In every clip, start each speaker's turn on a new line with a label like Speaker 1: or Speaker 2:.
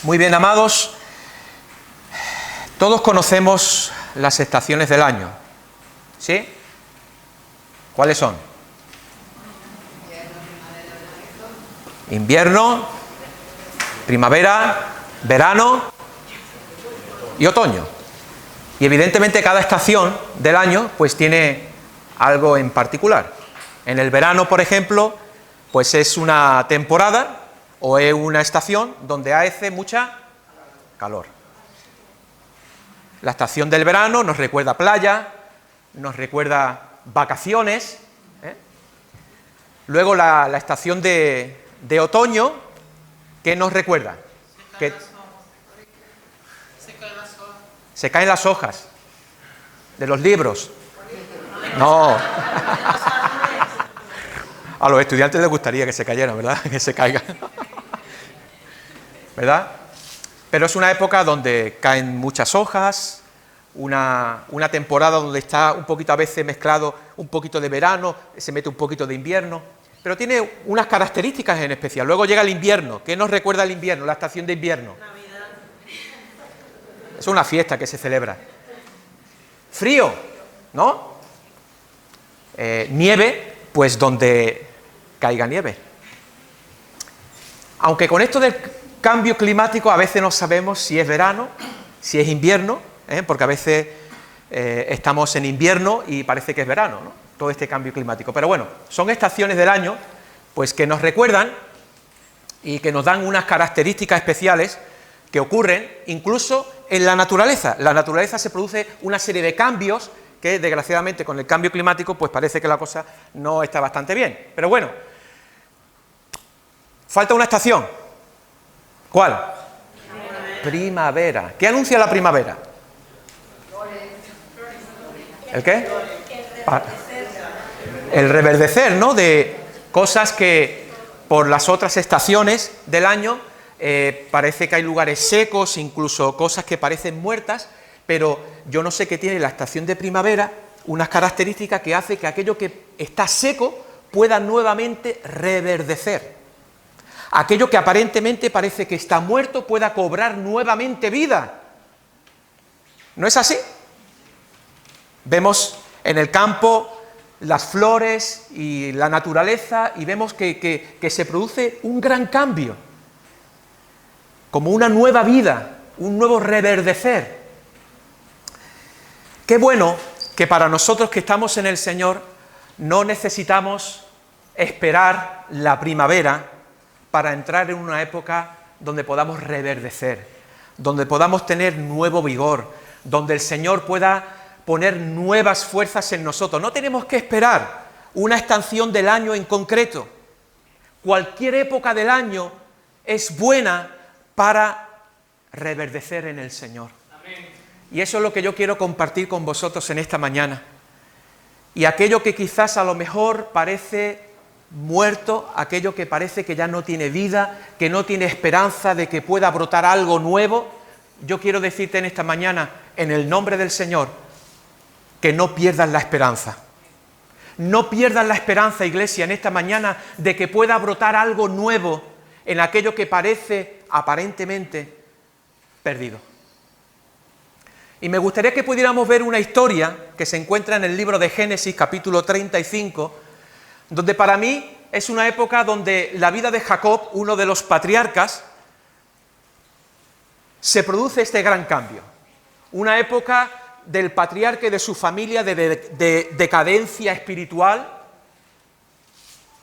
Speaker 1: Muy bien, amados, todos conocemos las estaciones del año, ¿sí? ¿Cuáles son? Invierno, primavera, verano y otoño. Y evidentemente cada estación del año pues tiene algo en particular. En el verano, por ejemplo, pues es una temporada o es una estación donde hace mucha calor. La estación del verano nos recuerda playa, nos recuerda vacaciones, ¿eh? Luego la estación de otoño, ¿qué nos recuerda? Que se caen las hojas de los libros. No. A los estudiantes les gustaría que se cayeran, ¿verdad? Que se caigan. ¿Verdad? Pero es una época donde caen muchas hojas, una temporada donde está un poquito a veces mezclado un poquito de verano, se mete un poquito de invierno, pero tiene unas características en especial. Luego llega el invierno. ¿Qué nos recuerda el invierno, la estación de invierno? Navidad. Es una fiesta que se celebra. Frío, ¿no? Nieve, pues donde caiga nieve. Aunque con esto del cambio climático a veces no sabemos si es verano, si es invierno, porque a veces estamos en invierno y parece que es verano, ¿no? Todo este cambio climático. Pero bueno, son estaciones del año pues que nos recuerdan y que nos dan unas características especiales que ocurren incluso en la naturaleza. La naturaleza se produce una serie de cambios que desgraciadamente con el cambio climático pues parece que la cosa no está bastante bien. Pero bueno, falta una estación. ¿Cuál? Primavera. ¿Qué anuncia la primavera? ¿El qué? El reverdecer, ¿no? De cosas que por las otras estaciones del año parece que hay lugares secos, incluso cosas que parecen muertas, pero yo no sé qué tiene la estación de primavera, unas características que hace que aquello que está seco pueda nuevamente reverdecer. Aquello que aparentemente parece que está muerto pueda cobrar nuevamente vida. ¿No es así? Vemos en el campo las flores y la naturaleza y vemos que se produce un gran cambio, como una nueva vida, un nuevo reverdecer. Qué bueno que para nosotros que estamos en el Señor no necesitamos esperar la primavera para entrar en una época donde podamos reverdecer, donde podamos tener nuevo vigor, donde el Señor pueda poner nuevas fuerzas en nosotros. No tenemos que esperar una estación del año en concreto. Cualquier época del año es buena para reverdecer en el Señor. Amén. Y eso es lo que yo quiero compartir con vosotros en esta mañana. Y aquello que quizás a lo mejor parece muerto, aquello que parece que ya no tiene vida, que no tiene esperanza de que pueda brotar algo nuevo, yo quiero decirte en esta mañana, en el nombre del Señor, que no pierdas la esperanza. No pierdas la esperanza, iglesia, en esta mañana, de que pueda brotar algo nuevo en aquello que parece aparentemente perdido. Y me gustaría que pudiéramos ver una historia que se encuentra en el libro de Génesis, capítulo 35, donde para mí es una época donde la vida de Jacob, uno de los patriarcas, se produce este gran cambio. Una época del patriarca y de su familia de decadencia espiritual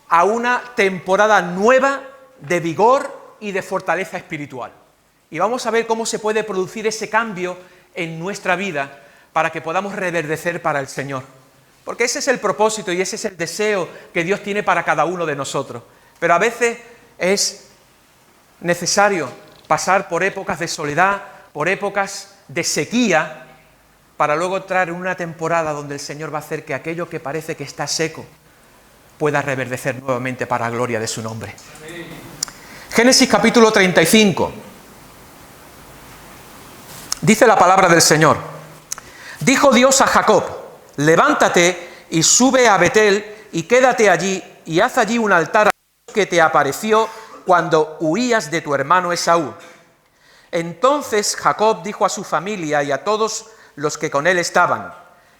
Speaker 1: a una temporada nueva de vigor y de fortaleza espiritual. Y vamos a ver cómo se puede producir ese cambio en nuestra vida para que podamos reverdecer para el Señor. Porque ese es el propósito y ese es el deseo que Dios tiene para cada uno de nosotros. Pero a veces es necesario pasar por épocas de soledad, por épocas de sequía, para luego entrar en una temporada donde el Señor va a hacer que aquello que parece que está seco pueda reverdecer nuevamente para la gloria de su nombre. Amén. Génesis capítulo 35. Dice la palabra del Señor. Dijo Dios a Jacob: levántate y sube a Betel y quédate allí y haz allí un altar a Dios que te apareció cuando huías de tu hermano Esaú. Entonces Jacob dijo a su familia y a todos los que con él estaban: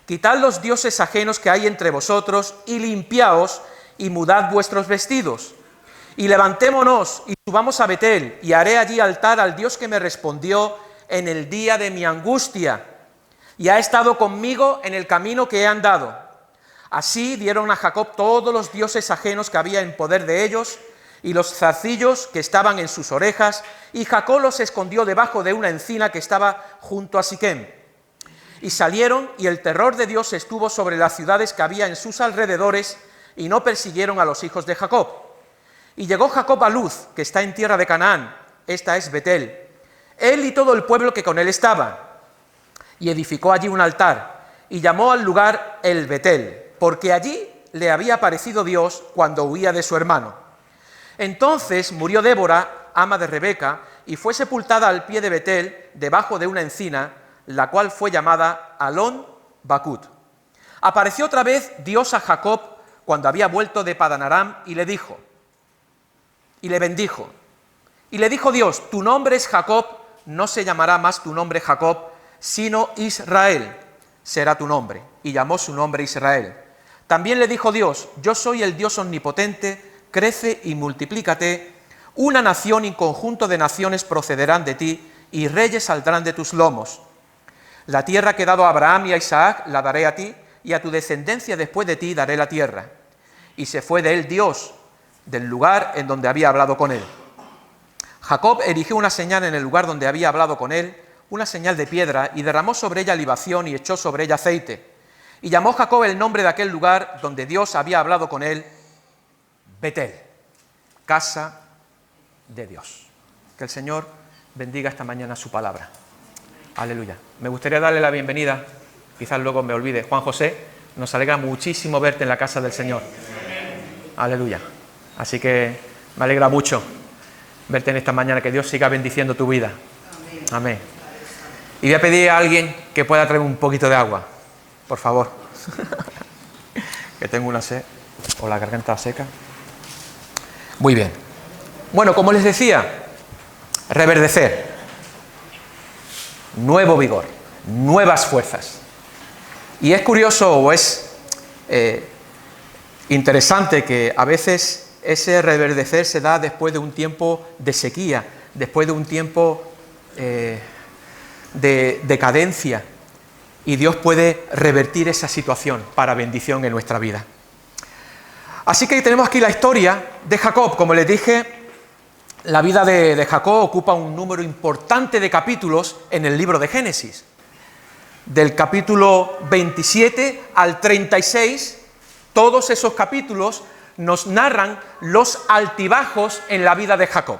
Speaker 1: quitad los dioses ajenos que hay entre vosotros y limpiaos y mudad vuestros vestidos. Y levantémonos y subamos a Betel, y haré allí altar al Dios que me respondió en el día de mi angustia, y ha estado conmigo en el camino que he andado. Así dieron a Jacob todos los dioses ajenos que había en poder de ellos, y los zarcillos que estaban en sus orejas, y Jacob los escondió debajo de una encina que estaba junto a Siquem. Y salieron, y el terror de Dios estuvo sobre las ciudades que había en sus alrededores, y no persiguieron a los hijos de Jacob. Y llegó Jacob a Luz, que está en tierra de Canaán, esta es Betel, él y todo el pueblo que con él estaba, y edificó allí un altar, y llamó al lugar el Betel, porque allí le había aparecido Dios cuando huía de su hermano. Entonces murió Débora, ama de Rebeca, y fue sepultada al pie de Betel, debajo de una encina, la cual fue llamada Alon Bakut. Apareció otra vez Dios a Jacob cuando había vuelto de Padan Aram, y le dijo, y le bendijo. Y le dijo Dios: tu nombre es Jacob, no se llamará más tu nombre Jacob, sino Israel será tu nombre. Y llamó su nombre Israel. También le dijo Dios: yo soy el Dios omnipotente, crece y multiplícate, una nación y conjunto de naciones procederán de ti, y reyes saldrán de tus lomos. La tierra que he dado a Abraham y a Isaac la daré a ti, y a tu descendencia después de ti daré la tierra. Y se fue de él Dios del lugar en donde había hablado con él. Jacob erigió una señal en el lugar donde había hablado con él, una señal de piedra, y derramó sobre ella libación y echó sobre ella aceite. Y llamó Jacob el nombre de aquel lugar donde Dios había hablado con él, Betel, casa de Dios. Que el Señor bendiga esta mañana su palabra. Aleluya. Me gustaría darle la bienvenida, quizás luego me olvide, Juan José. Nos alegra muchísimo verte en la casa del Señor. Aleluya. Así que me alegra mucho verte en esta mañana, que Dios siga bendiciendo tu vida. Amén. Y voy a pedir a alguien que pueda traer un poquito de agua, por favor. Que tengo una sed, o la garganta seca. Muy bien. Bueno, como les decía, reverdecer, nuevo vigor, nuevas fuerzas. Y es curioso, o es interesante, que a veces ese reverdecer se da después de un tiempo de sequía, después de un tiempo de decadencia, y Dios puede revertir esa situación para bendición en nuestra vida. Así que tenemos aquí la historia de Jacob. Como les dije, la vida de Jacob ocupa un número importante de capítulos en el libro de Génesis. Del capítulo 27 al 36, todos esos capítulos nos narran los altibajos en la vida de Jacob.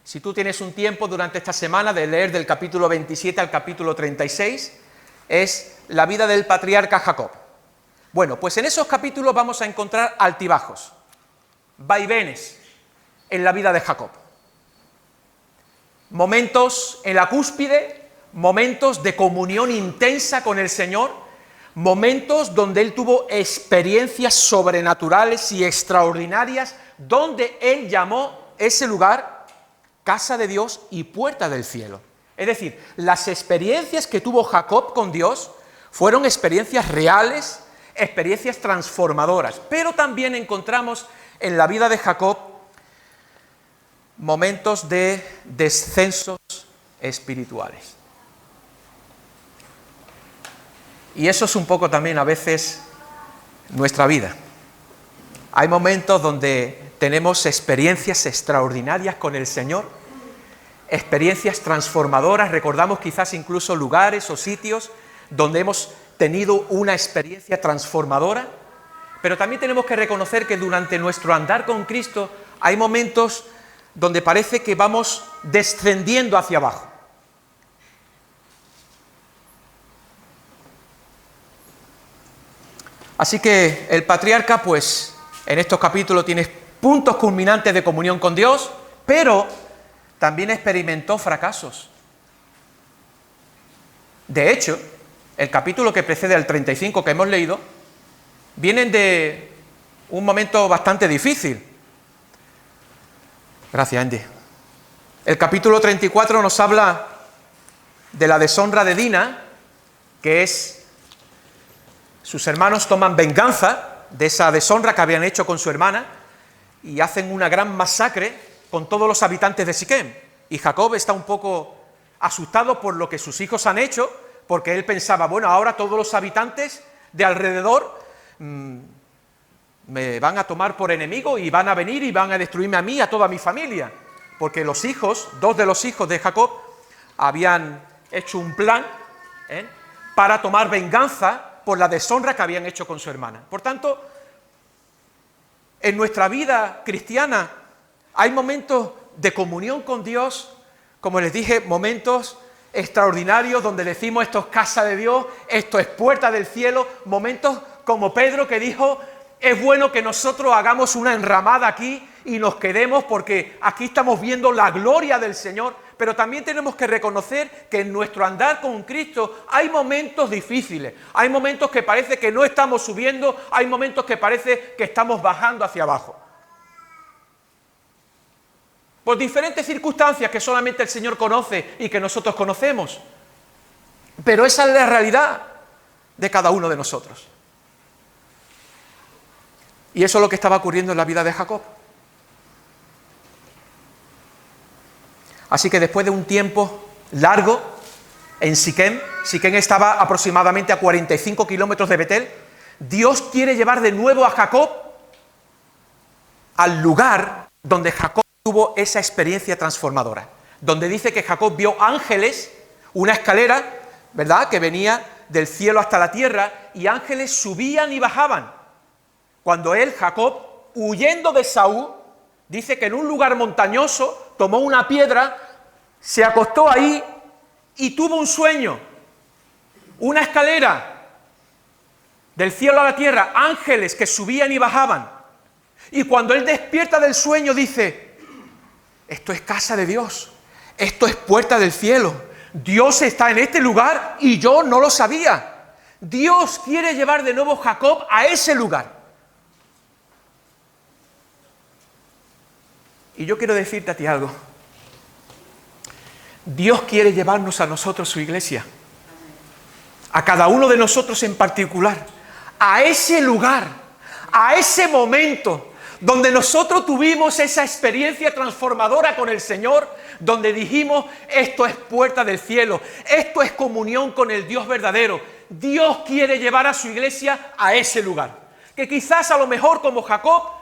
Speaker 1: Si tú tienes un tiempo durante esta semana de leer del capítulo 27 al capítulo 36, es la vida del patriarca Jacob. Bueno, pues en esos capítulos vamos a encontrar altibajos, vaivenes en la vida de Jacob. Momentos en la cúspide, momentos de comunión intensa con el Señor, momentos donde él tuvo experiencias sobrenaturales y extraordinarias, donde él llamó ese lugar casa de Dios y puerta del cielo. Es decir, las experiencias que tuvo Jacob con Dios fueron experiencias reales, experiencias transformadoras, pero también encontramos en la vida de Jacob momentos de descensos espirituales. Y eso es un poco también a veces nuestra vida. Hay momentos donde tenemos experiencias extraordinarias con el Señor, experiencias transformadoras. Recordamos quizás incluso lugares o sitios donde hemos tenido una experiencia transformadora, pero también tenemos que reconocer que durante nuestro andar con Cristo hay momentos donde parece que vamos descendiendo hacia abajo. Así que el patriarca, pues, en estos capítulos tiene puntos culminantes de comunión con Dios, pero también experimentó fracasos. De hecho, el capítulo que precede al 35 que hemos leído, vienen de un momento bastante difícil. Gracias, Andy. El capítulo 34 nos habla de la deshonra de Dina, que es, sus hermanos toman venganza de esa deshonra que habían hecho con su hermana y hacen una gran masacre con todos los habitantes de Siquem. Y Jacob está un poco asustado por lo que sus hijos han hecho, porque él pensaba, bueno, ahora todos los habitantes de alrededor me van a tomar por enemigo y van a venir y van a destruirme a mí y a toda mi familia. Porque los hijos, dos de los hijos de Jacob, habían hecho un plan para tomar venganza por la deshonra que habían hecho con su hermana. Por tanto, en nuestra vida cristiana hay momentos de comunión con Dios, como les dije, momentos extraordinarios donde decimos esto es casa de Dios, esto es puerta del cielo, momentos como Pedro que dijo, es bueno que nosotros hagamos una enramada aquí y nos quedemos porque aquí estamos viendo la gloria del Señor, pero también tenemos que reconocer que en nuestro andar con Cristo hay momentos difíciles, hay momentos que parece que no estamos subiendo, hay momentos que parece que estamos bajando hacia abajo. Por diferentes circunstancias que solamente el Señor conoce y que nosotros conocemos. Pero esa es la realidad de cada uno de nosotros. Y eso es lo que estaba ocurriendo en la vida de Jacob. Así que después de un tiempo largo en Siquem, Siquem estaba aproximadamente a 45 kilómetros de Betel, Dios quiere llevar de nuevo a Jacob al lugar donde Jacob tuvo esa experiencia transformadora, donde dice que Jacob vio ángeles, una escalera, ¿verdad?, que venía del cielo hasta la tierra, y ángeles subían y bajaban. Cuando él, Jacob, huyendo de Saúl, dice que en un lugar montañoso tomó una piedra, se acostó ahí y tuvo un sueño, una escalera del cielo a la tierra, ángeles que subían y bajaban. Y cuando él despierta del sueño dice, esto es casa de Dios, esto es puerta del cielo, Dios está en este lugar y yo no lo sabía. Dios quiere llevar de nuevo a Jacob a ese lugar. Y yo quiero decirte a ti algo. Dios quiere llevarnos a nosotros, su iglesia, a cada uno de nosotros en particular, a ese lugar, a ese momento donde nosotros tuvimos esa experiencia transformadora con el Señor, donde dijimos, esto es puerta del cielo, esto es comunión con el Dios verdadero. Dios quiere llevar a su iglesia a ese lugar, que quizás a lo mejor como Jacob,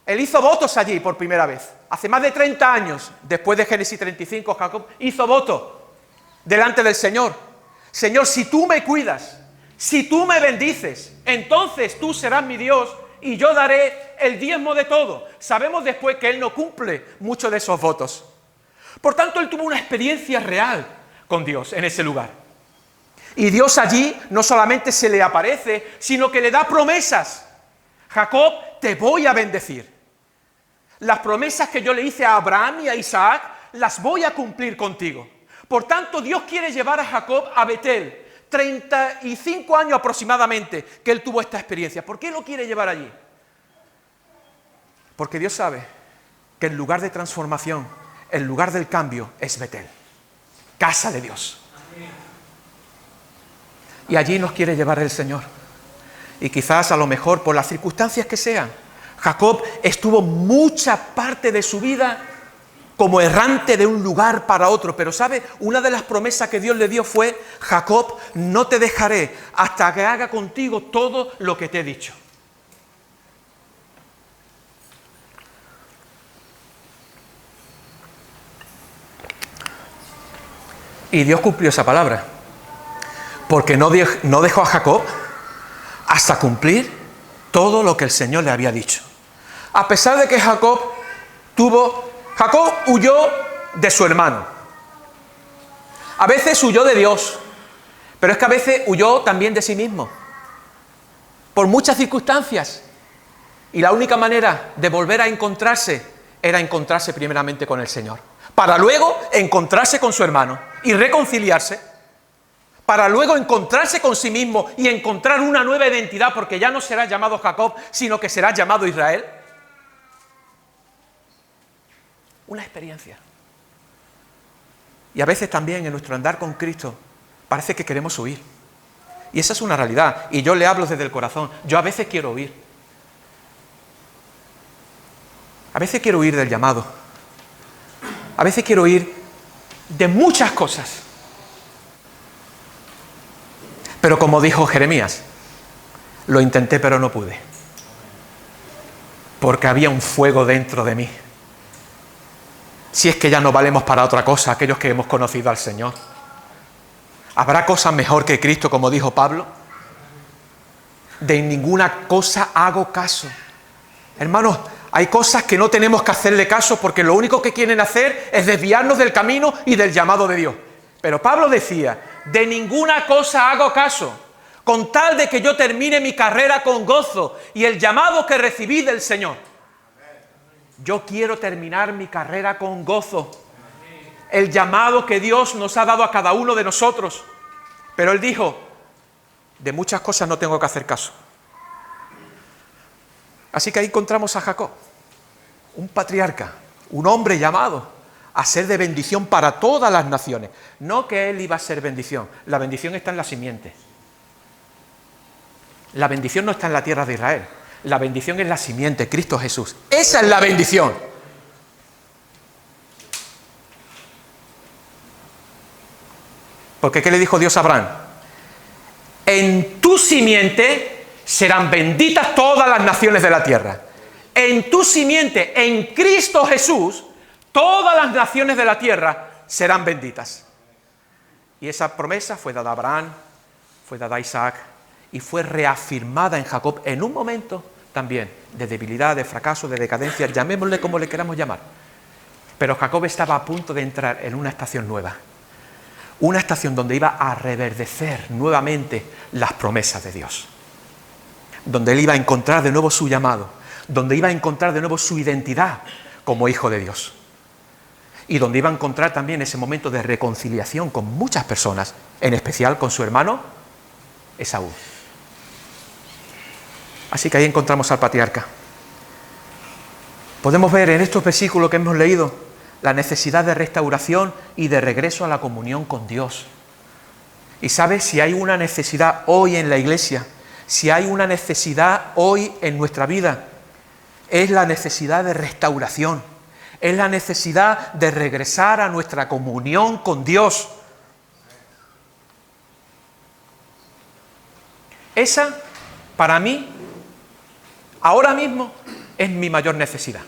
Speaker 1: él hizo votos allí por primera vez. Hace más de 30 años, después de Génesis 35, Jacob hizo voto delante del Señor. Señor, si tú me cuidas, si tú me bendices, entonces tú serás mi Dios y yo daré el diezmo de todo. Sabemos después que él no cumple muchos de esos votos. Por tanto, él tuvo una experiencia real con Dios en ese lugar. Y Dios allí no solamente se le aparece, sino que le da promesas. Jacob, te voy a bendecir. Las promesas que yo le hice a Abraham y a Isaac, las voy a cumplir contigo. Por tanto, Dios quiere llevar a Jacob a Betel. 35 años aproximadamente que él tuvo esta experiencia. ¿Por qué lo quiere llevar allí? Porque Dios sabe que el lugar de transformación, el lugar del cambio es Betel, casa de Dios. Y allí nos quiere llevar el Señor. Y quizás a lo mejor por las circunstancias que sean, Jacob estuvo mucha parte de su vida como errante de un lugar para otro. Pero ¿sabe? Una de las promesas que Dios le dio fue, Jacob, no te dejaré hasta que haga contigo todo lo que te he dicho. Y Dios cumplió esa palabra, porque no dejó a Jacob hasta cumplir todo lo que el Señor le había dicho. A pesar de que Jacob huyó de su hermano. A veces huyó de Dios, pero es que a veces huyó también de sí mismo, por muchas circunstancias. Y la única manera de volver a encontrarse era encontrarse primeramente con el Señor, para luego encontrarse con su hermano y reconciliarse, para luego encontrarse con sí mismo y encontrar una nueva identidad, porque ya no será llamado Jacob, sino que será llamado Israel. una experiencia. Y a veces también en nuestro andar con Cristo parece que queremos huir. Y esa es una realidad. Y yo le hablo desde el corazón. Yo a veces quiero huir. A veces quiero huir del llamado. A veces quiero huir de muchas cosas. Pero como dijo Jeremías, lo intenté pero no pude. Porque había un fuego dentro de mí. Si es que ya no valemos para otra cosa, aquellos que hemos conocido al Señor. ¿Habrá cosa mejor que Cristo, como dijo Pablo? De ninguna cosa hago caso. Hermanos, hay cosas que no tenemos que hacerle caso porque lo único que quieren hacer es desviarnos del camino y del llamado de Dios. Pero Pablo decía, de ninguna cosa hago caso, con tal de que yo termine mi carrera con gozo y el llamado que recibí del Señor. Yo quiero terminar mi carrera con gozo. El llamado que Dios nos ha dado a cada uno de nosotros. Pero él dijo, de muchas cosas no tengo que hacer caso. Así que ahí encontramos a Jacob, un patriarca, un hombre llamado a ser de bendición para todas las naciones. No que él iba a ser bendición, la bendición está en la simiente. La bendición no está en la tierra de Israel, la bendición es la simiente, Cristo Jesús. Esa es la bendición. Porque ¿qué le dijo Dios a Abraham? En tu simiente serán benditas todas las naciones de la tierra. En tu simiente, en Cristo Jesús, todas las naciones de la tierra serán benditas. Y esa promesa fue dada a Abraham, fue dada a Isaac y fue reafirmada en Jacob en un momento también de debilidad, de fracaso, de decadencia, llamémosle como le queramos llamar. Pero Jacob estaba a punto de entrar en una estación nueva. Una estación donde iba a reverdecer nuevamente las promesas de Dios. Donde él iba a encontrar de nuevo su llamado. Donde iba a encontrar de nuevo su identidad como hijo de Dios. Y donde iba a encontrar también ese momento de reconciliación con muchas personas, en especial con su hermano Esaú. Así que ahí encontramos al patriarca. Podemos ver en estos versículos que hemos leído la necesidad de restauración y de regreso a la comunión con Dios. Y sabes, si hay una necesidad hoy en la iglesia, si hay una necesidad hoy en nuestra vida, es la necesidad de restauración, es la necesidad de regresar a nuestra comunión con Dios. Esa, para mí, ahora mismo, es mi mayor necesidad.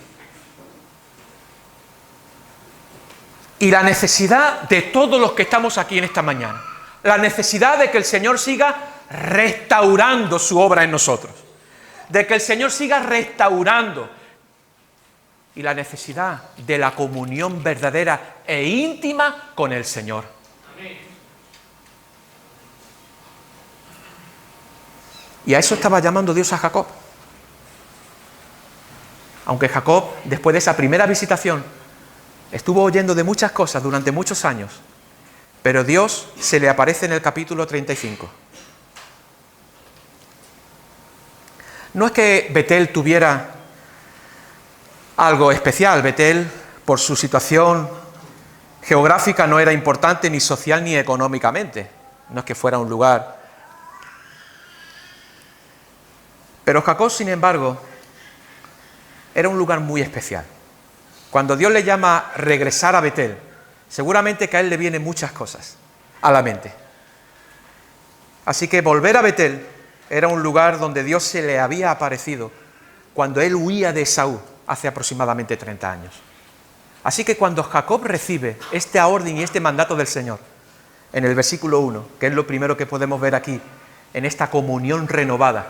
Speaker 1: Y la necesidad de todos los que estamos aquí en esta mañana. La necesidad de que el Señor siga restaurando su obra en nosotros. De que el Señor siga restaurando. Y la necesidad de la comunión verdadera e íntima con el Señor. Y a eso estaba llamando Dios a Jacob. Aunque Jacob, después de esa primera visitación, estuvo oyendo de muchas cosas durante muchos años, pero Dios se le aparece en el capítulo 35. No es que Betel tuviera algo especial. Betel, por su situación geográfica, no era importante ni social ni económicamente. No es que fuera un lugar. Pero Jacob, sin embargo, era un lugar muy especial. Cuando Dios le llama a regresar a Betel, seguramente que a él le vienen muchas cosas a la mente. Así que volver a Betel era un lugar donde Dios se le había aparecido cuando él huía de Esaú hace aproximadamente 30 años. Así que cuando Jacob recibe esta orden y este mandato del Señor, en el versículo 1, que es lo primero que podemos ver aquí, en esta comunión renovada,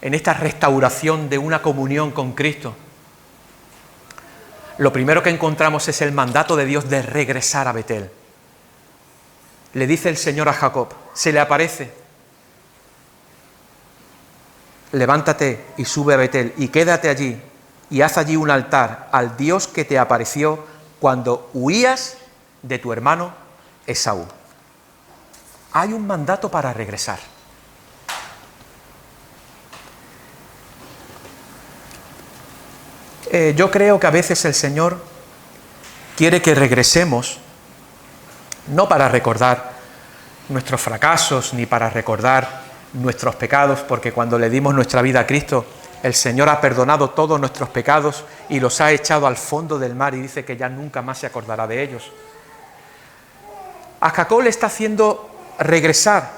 Speaker 1: en esta restauración de una comunión con Cristo, lo primero que encontramos es el mandato de Dios de regresar a Betel. Le dice el Señor a Jacob, se le aparece: levántate y sube a Betel y quédate allí y haz allí un altar al Dios que te apareció cuando huías de tu hermano Esaú. Hay un mandato para regresar. yo creo que a veces el Señor quiere que regresemos, no para recordar nuestros fracasos ni para recordar nuestros pecados, porque cuando le dimos nuestra vida a Cristo, el Señor ha perdonado todos nuestros pecados y los ha echado al fondo del mar y dice que ya nunca más se acordará de ellos. A Jacob le está haciendo regresar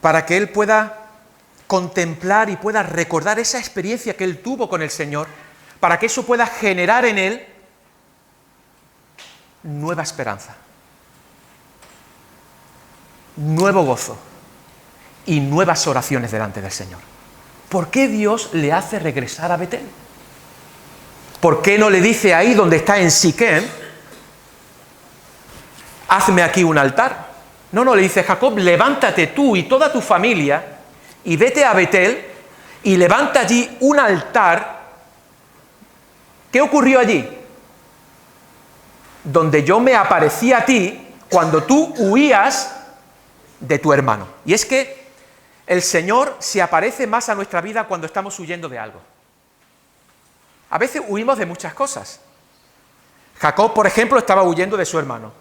Speaker 1: para que él pueda contemplar y pueda recordar esa experiencia que él tuvo con el Señor, para que eso pueda generar en él nueva esperanza, nuevo gozo y nuevas oraciones delante del Señor. ¿Por qué Dios le hace regresar a Betel? ¿Por qué no le dice ahí donde está en Siquem, hazme aquí un altar? No, le dice Jacob, levántate tú y toda tu familia y vete a Betel y levanta allí un altar. ¿Qué ocurrió allí? Donde yo me aparecí a ti cuando tú huías de tu hermano. Y es que el Señor se aparece más a nuestra vida cuando estamos huyendo de algo. A veces huimos de muchas cosas. Jacob, por ejemplo, estaba huyendo de su hermano.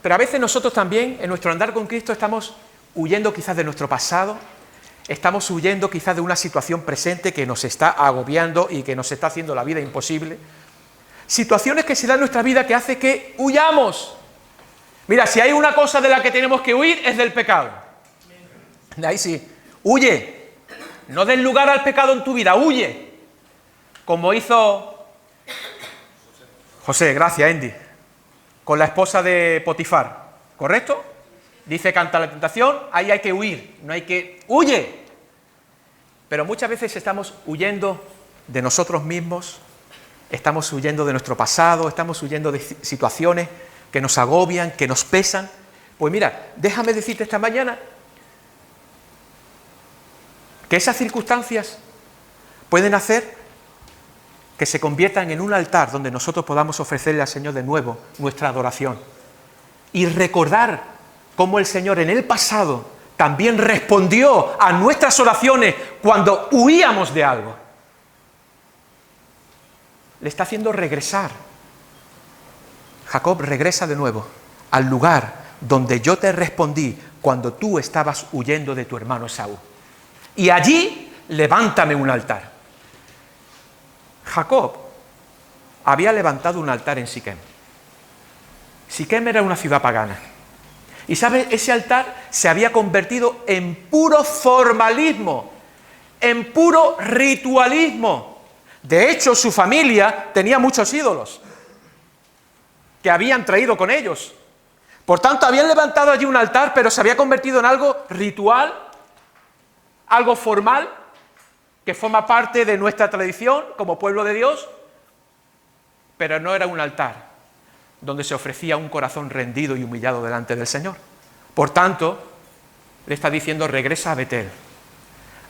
Speaker 1: Pero a veces nosotros también, en nuestro andar con Cristo, estamos huyendo quizás de nuestro pasado, estamos huyendo quizás de una situación presente que nos está agobiando y que nos está haciendo la vida imposible. Situaciones que se dan en nuestra vida que hace que huyamos. Mira, si hay una cosa de la que tenemos que huir es del pecado. De ahí sí, huye. No des lugar al pecado en tu vida, huye. Como hizo José, gracias Andy, con la esposa de Potifar, ¿correcto? Dice que ante la tentación, ahí hay que huir, no hay que... ¡Huye! Pero muchas veces estamos huyendo de nosotros mismos, estamos huyendo de nuestro pasado, estamos huyendo de situaciones que nos agobian, que nos pesan. Pues mira, déjame decirte esta mañana que esas circunstancias pueden hacer que se conviertan en un altar donde nosotros podamos ofrecerle al Señor de nuevo nuestra adoración y recordar cómo el Señor en el pasado también respondió a nuestras oraciones cuando huíamos de algo. Le está haciendo regresar. Jacob, regresa de nuevo al lugar donde yo te respondí cuando tú estabas huyendo de tu hermano Esaú. Y allí levántame un altar. Jacob había levantado un altar en Siquem. Siquem era una ciudad pagana. Y ¿sabes? Ese altar se había convertido en puro formalismo, en puro ritualismo. De hecho, su familia tenía muchos ídolos que habían traído con ellos. Por tanto, habían levantado allí un altar, pero se había convertido en algo ritual, algo formal, que forma parte de nuestra tradición como pueblo de Dios, pero no era un altar donde se ofrecía un corazón rendido y humillado delante del Señor. Por tanto, le está diciendo, regresa a Betel,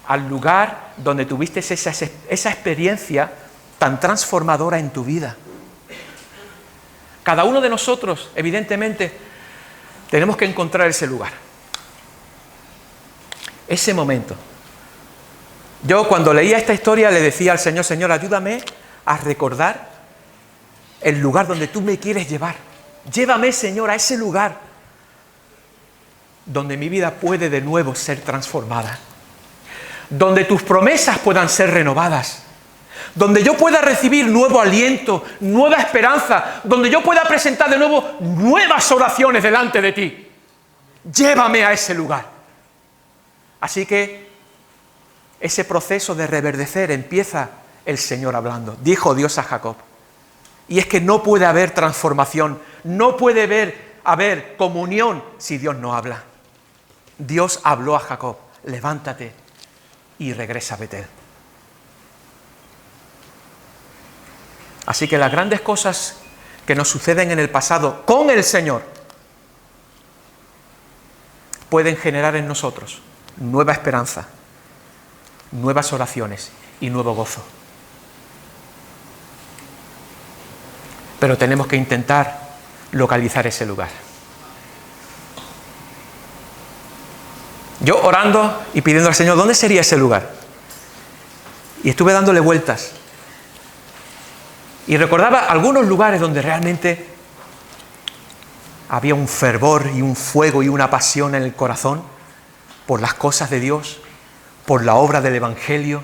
Speaker 1: al lugar donde tuviste esa experiencia tan transformadora en tu vida. Cada uno de nosotros, evidentemente, tenemos que encontrar ese lugar, ese momento. Yo cuando leía esta historia le decía al Señor, Señor, ayúdame a recordar el lugar donde tú me quieres llevar. Llévame, Señor, a ese lugar donde mi vida puede de nuevo ser transformada, donde tus promesas puedan ser renovadas, donde yo pueda recibir nuevo aliento, nueva esperanza, donde yo pueda presentar de nuevo nuevas oraciones delante de ti. Llévame a ese lugar. Así que ese proceso de reverdecer empieza el Señor hablando. Dijo Dios a Jacob. Y es que no puede haber transformación, no puede haber comunión si Dios no habla. Dios habló a Jacob, levántate y regresa a Betel. Así que las grandes cosas que nos suceden en el pasado con el Señor pueden generar en nosotros nueva esperanza, nuevas oraciones y nuevo gozo. Pero tenemos que intentar localizar ese lugar. Yo orando y pidiendo al Señor, ¿dónde sería ese lugar? Y estuve dándole vueltas. Y recordaba algunos lugares donde realmente había un fervor y un fuego y una pasión en el corazón por las cosas de Dios, por la obra del Evangelio,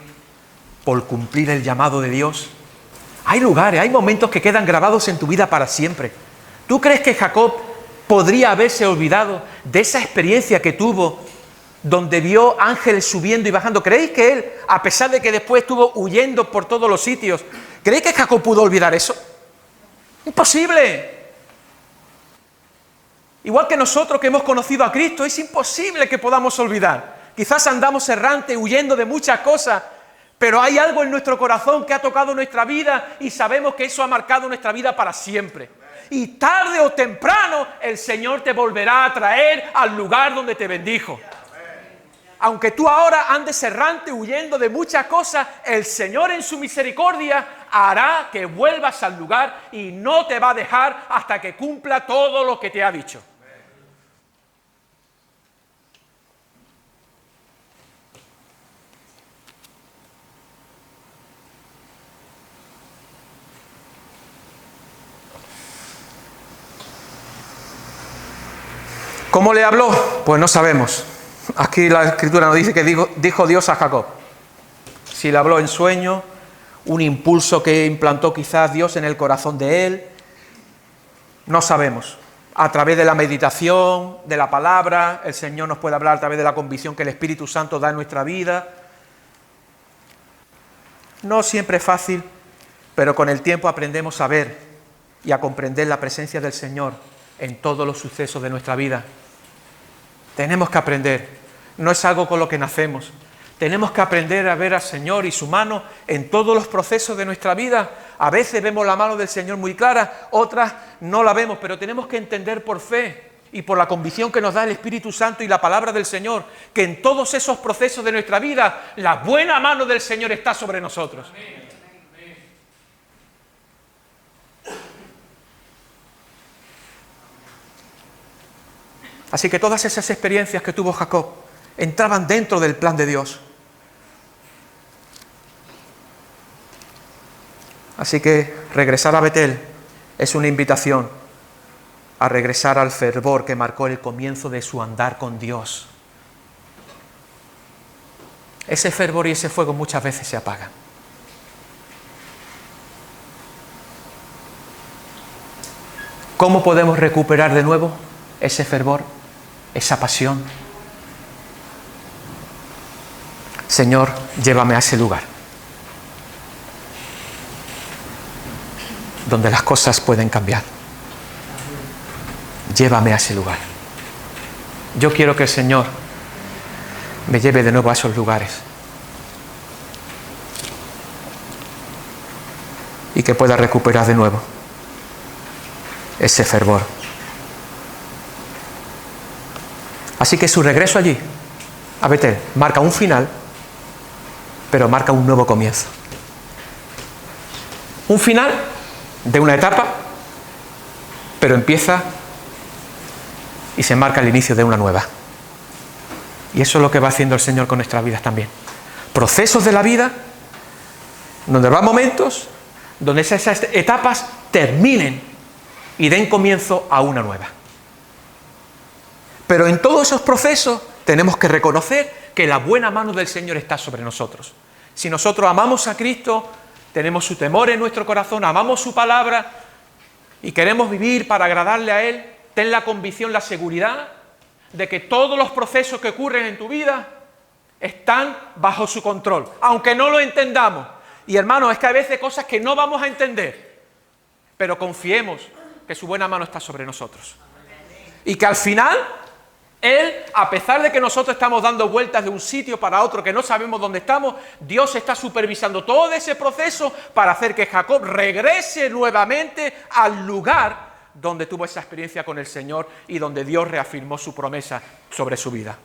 Speaker 1: por cumplir el llamado de Dios. Hay lugares, hay momentos que quedan grabados en tu vida para siempre. ¿Tú crees que Jacob podría haberse olvidado de esa experiencia que tuvo donde vio ángeles subiendo y bajando? ¿Creéis que él, a pesar de que después estuvo huyendo por todos los sitios, creéis que Jacob pudo olvidar eso? ¡Imposible! Igual que nosotros que hemos conocido a Cristo, es imposible que podamos olvidar. Quizás andamos errantes, huyendo de muchas cosas, pero hay algo en nuestro corazón que ha tocado nuestra vida y sabemos que eso ha marcado nuestra vida para siempre. Y tarde o temprano el Señor te volverá a traer al lugar donde te bendijo. Aunque tú ahora andes errante, huyendo de muchas cosas, el Señor en su misericordia hará que vuelvas al lugar y no te va a dejar hasta que cumpla todo lo que te ha dicho. ¿Cómo le habló? Pues no sabemos. Aquí la Escritura nos dice que dijo Dios a Jacob. Si le habló en sueño, un impulso que implantó quizás Dios en el corazón de él, no sabemos. A través de la meditación, de la palabra, el Señor nos puede hablar a través de la convicción que el Espíritu Santo da en nuestra vida. No siempre es fácil, pero con el tiempo aprendemos a ver y a comprender la presencia del Señor en todos los sucesos de nuestra vida. Tenemos que aprender, no es algo con lo que nacemos. Tenemos que aprender a ver al Señor y su mano en todos los procesos de nuestra vida. A veces vemos la mano del Señor muy clara, otras no la vemos, pero tenemos que entender por fe y por la convicción que nos da el Espíritu Santo y la palabra del Señor, que en todos esos procesos de nuestra vida, la buena mano del Señor está sobre nosotros. Así que todas esas experiencias que tuvo Jacob entraban dentro del plan de Dios. Así que regresar a Betel es una invitación a regresar al fervor que marcó el comienzo de su andar con Dios. Ese fervor y ese fuego muchas veces se apagan. ¿Cómo podemos recuperar de nuevo ese fervor, esa pasión? Señor, llévame a ese lugar donde las cosas pueden cambiar. Llévame a ese lugar. Yo quiero que el Señor me lleve de nuevo a esos lugares y que pueda recuperar de nuevo ese fervor. Así que su regreso allí, a Betel, marca un final, pero marca un nuevo comienzo. Un final de una etapa, pero empieza y se marca el inicio de una nueva. Y eso es lo que va haciendo el Señor con nuestras vidas también. Procesos de la vida, donde habrá momentos donde esas etapas terminen y den comienzo a una nueva. Pero en todos esos procesos tenemos que reconocer que la buena mano del Señor está sobre nosotros. Si nosotros amamos a Cristo, tenemos su temor en nuestro corazón, amamos su palabra y queremos vivir para agradarle a Él, ten la convicción, la seguridad de que todos los procesos que ocurren en tu vida están bajo su control, aunque no lo entendamos. Y hermanos, es que a veces hay cosas que no vamos a entender, pero confiemos que su buena mano está sobre nosotros. Y que al final Él, a pesar de que nosotros estamos dando vueltas de un sitio para otro que no sabemos dónde estamos, Dios está supervisando todo ese proceso para hacer que Jacob regrese nuevamente al lugar donde tuvo esa experiencia con el Señor y donde Dios reafirmó su promesa sobre su vida.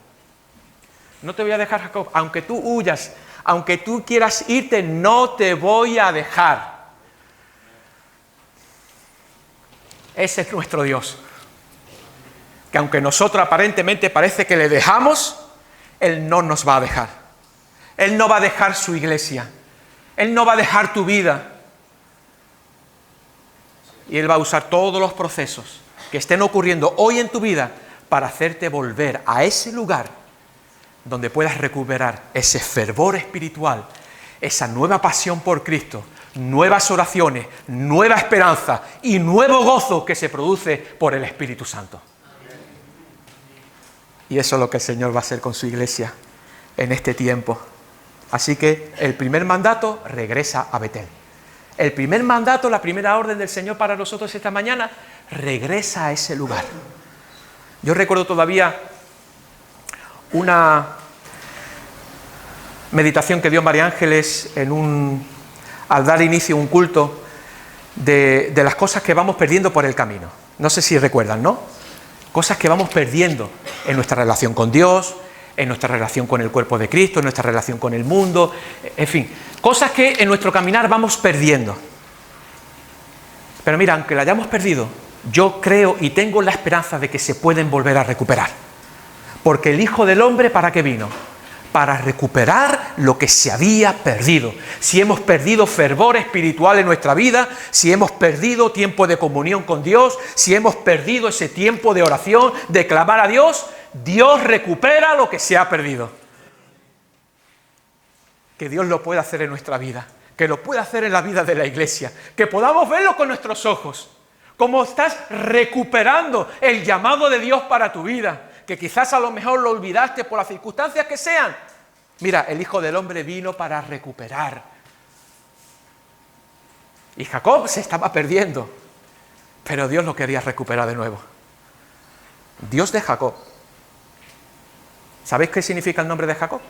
Speaker 1: No te voy a dejar, Jacob, aunque tú huyas, aunque tú quieras irte, no te voy a dejar. Ese es nuestro Dios. Que aunque nosotros aparentemente parece que le dejamos, Él no nos va a dejar. Él no va a dejar su iglesia. Él no va a dejar tu vida. Y Él va a usar todos los procesos que estén ocurriendo hoy en tu vida para hacerte volver a ese lugar donde puedas recuperar ese fervor espiritual, esa nueva pasión por Cristo, nuevas oraciones, nueva esperanza y nuevo gozo que se produce por el Espíritu Santo. Y eso es lo que el Señor va a hacer con su iglesia en este tiempo. Así que el primer mandato, regresa a Betel. El primer mandato, la primera orden del Señor para nosotros esta mañana, regresa a ese lugar. Yo recuerdo todavía una meditación que dio María Ángeles al dar inicio a un culto de las cosas que vamos perdiendo por el camino. No sé si recuerdan, ¿no? Cosas que vamos perdiendo en nuestra relación con Dios, en nuestra relación con el cuerpo de Cristo, en nuestra relación con el mundo, en fin, cosas que en nuestro caminar vamos perdiendo. Pero mira, aunque la hayamos perdido, yo creo y tengo la esperanza de que se pueden volver a recuperar. Porque el Hijo del Hombre, ¿para qué vino? Para recuperar lo que se había perdido. Si hemos perdido fervor espiritual en nuestra vida, si hemos perdido tiempo de comunión con Dios, si hemos perdido ese tiempo de oración, de clamar a Dios, Dios recupera lo que se ha perdido. Que Dios lo pueda hacer en nuestra vida, que lo pueda hacer en la vida de la iglesia, que podamos verlo con nuestros ojos, cómo estás recuperando el llamado de Dios para tu vida, que quizás a lo mejor lo olvidaste por las circunstancias que sean. Mira, el Hijo del Hombre vino para recuperar. Y Jacob se estaba perdiendo, pero Dios lo quería recuperar de nuevo. Dios de Jacob. ¿Sabéis qué significa el nombre de Jacob?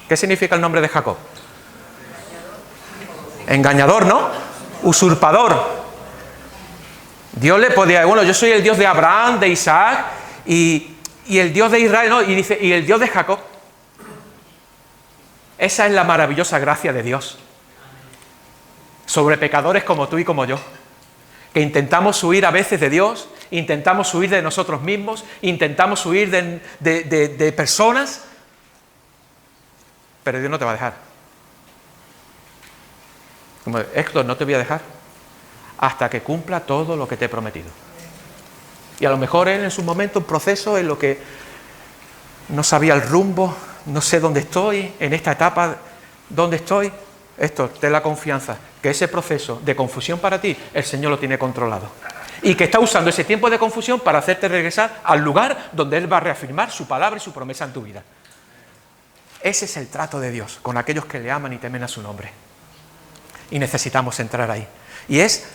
Speaker 1: ¿Qué significa el nombre de Jacob? Engañador, ¿no? Usurpador. Dios le podía, bueno, yo soy el Dios de Abraham, de Isaac y el Dios de Israel, ¿no? Y dice, y el Dios de Jacob. Esa es la maravillosa gracia de Dios sobre pecadores como tú y como yo, que intentamos huir a veces de Dios, intentamos huir de nosotros mismos, intentamos huir de personas, pero Dios no te va a dejar. Como, Héctor, no te voy a dejar hasta que cumpla todo lo que te he prometido. Y a lo mejor él en su momento, un proceso en lo que no sabía el rumbo, no sé dónde estoy, en esta etapa, ¿dónde estoy? Héctor, ten la confianza que ese proceso de confusión para ti, el Señor lo tiene controlado. Y que está usando ese tiempo de confusión para hacerte regresar al lugar donde Él va a reafirmar su palabra y su promesa en tu vida. Ese es el trato de Dios con aquellos que le aman y temen a su nombre. Y necesitamos entrar ahí. Y es